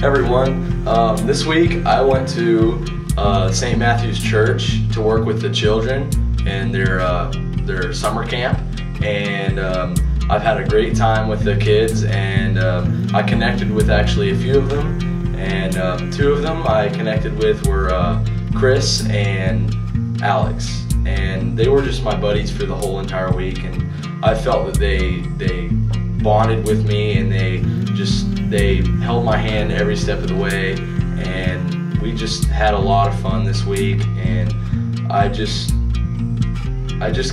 everyone. This week I went to St. Matthew's Church to work with the children in their summer camp, and I've had a great time with the kids, and I connected with actually a few of them, and two of them I connected with were Chris and Alex, and they were just my buddies for the whole entire week, and I felt that they bonded with me, and they held my hand every step of the way, and we just had a lot of fun this week. And I just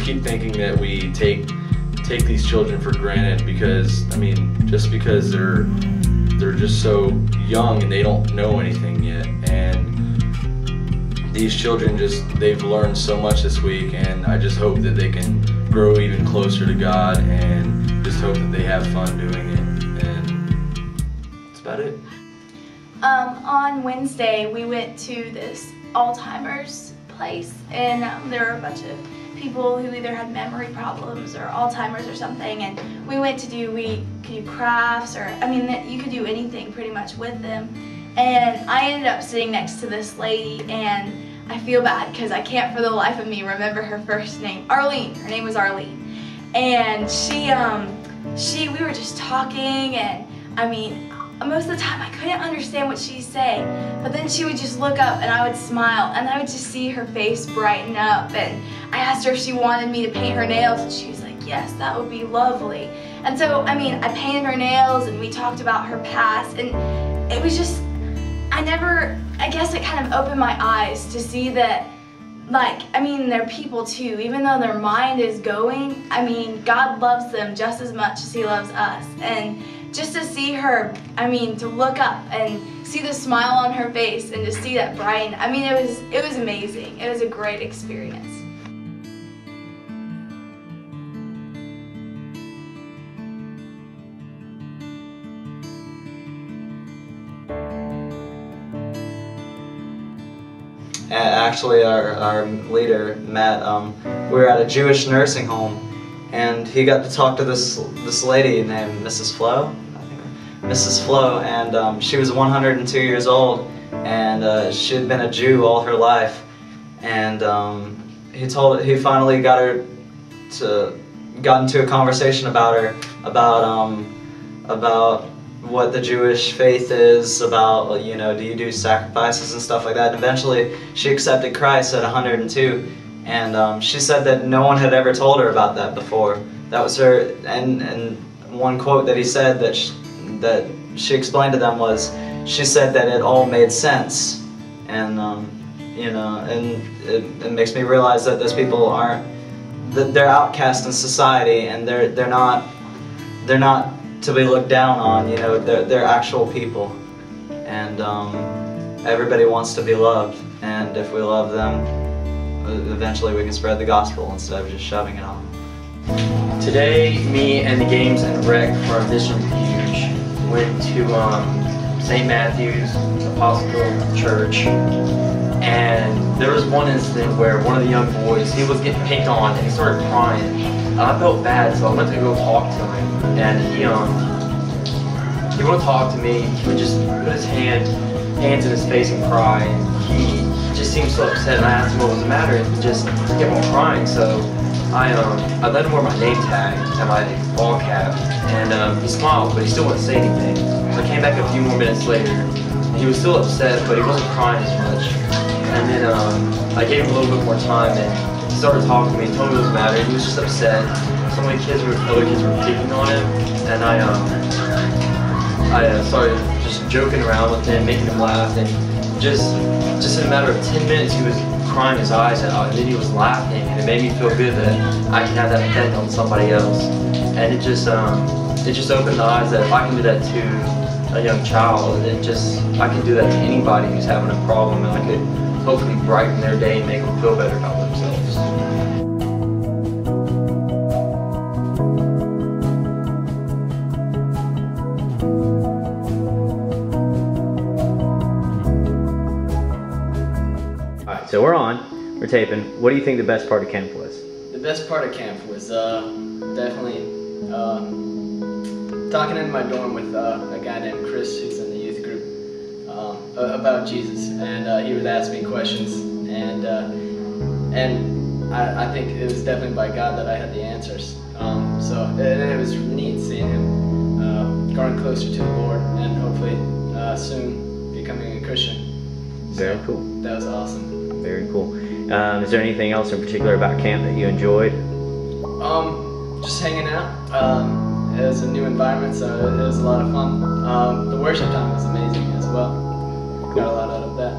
keep thinking that we take these children for granted, because I mean, just because they're just so young and they don't know anything yet. And these children they've learned so much this week, and I just hope that they can grow even closer to God, and just hope that they have fun doing it. And that's about it. On Wednesday we went to this Alzheimer's place, and there were a bunch of people who either had memory problems or Alzheimer's or something, and we could do crafts, or I mean, you could do anything pretty much with them. And I ended up sitting next to this lady, and I feel bad because I can't for the life of me remember her first name. Arlene. Her name was Arlene. And we were just talking, and I mean, most of the time I couldn't understand what she'd say, but then she would just look up and I would smile, and I would just see her face brighten up. And I asked her if she wanted me to paint her nails, and she was like, yes, that would be lovely. And so, I mean, I painted her nails, and we talked about her past, and it was just, I guess it kind of opened my eyes to see that, like, I mean, they're people too. Even though their mind is going, I mean, God loves them just as much as He loves us. And just to see her, I mean, to look up and see the smile on her face and to see that brighten, I mean, it was amazing. It was a great experience. Actually, our leader, Matt, we were at a Jewish nursing home, and he got to talk to this lady named Mrs. Flo, and she was 102 years old, and she had been a Jew all her life, and he finally got into a conversation about what the Jewish faith is, about, you know, do you do sacrifices and stuff like that. And eventually she accepted Christ at 102, and she said that no one had ever told her about that before. That was her, and one quote that he said that she explained to them was, she said that it all made sense. And you know, and it makes me realize that those people they're outcast in society, and they're not to be looked down on. You know, they're actual people, and everybody wants to be loved, and if we love them, eventually we can spread the gospel instead of just shoving it on them. Today, me and the games and rec for our mission M-fuge went to St. Matthew's Apostle Church, and there was one incident where one of the young boys, he was getting picked on, and he started crying. I felt bad, so I went to go talk to him, and he wouldn't talk to me. He would just put his hands in his face and cry. He just seemed so upset, and I asked him what was the matter, and he just kept on crying. So I let him wear my name tag and my ball cap, and he smiled, but he still wouldn't say anything. So I came back a few more minutes later, and he was still upset, but he wasn't crying as much. And then I gave him a little bit more time, and he started talking to me, told me what was the matter. He was just upset. So many other kids were picking on him, and I started just joking around with him, making him laugh, and just in a matter of 10 minutes he was crying his eyes out, and then he was laughing, and it made me feel good that I can have that effect on somebody else. And it just opened the eyes that if I can do that to a young child, I can do that to anybody who's having a problem, and I could hopefully brighten their day and make them feel better about themselves. So we're taping. What do you think the best part of camp was? The best part of camp was definitely talking in my dorm with a guy named Chris who's in the youth group. about Jesus, and he would ask me questions, and I think it was definitely by God that I had the answers. So it was neat seeing him growing closer to the Lord, and hopefully soon becoming a Christian. Very So cool. That was awesome. Very cool. Is there anything else in particular about camp that you enjoyed? Just hanging out. It was a new environment, so it was a lot of fun. The worship time was amazing as well. Got a lot out of that.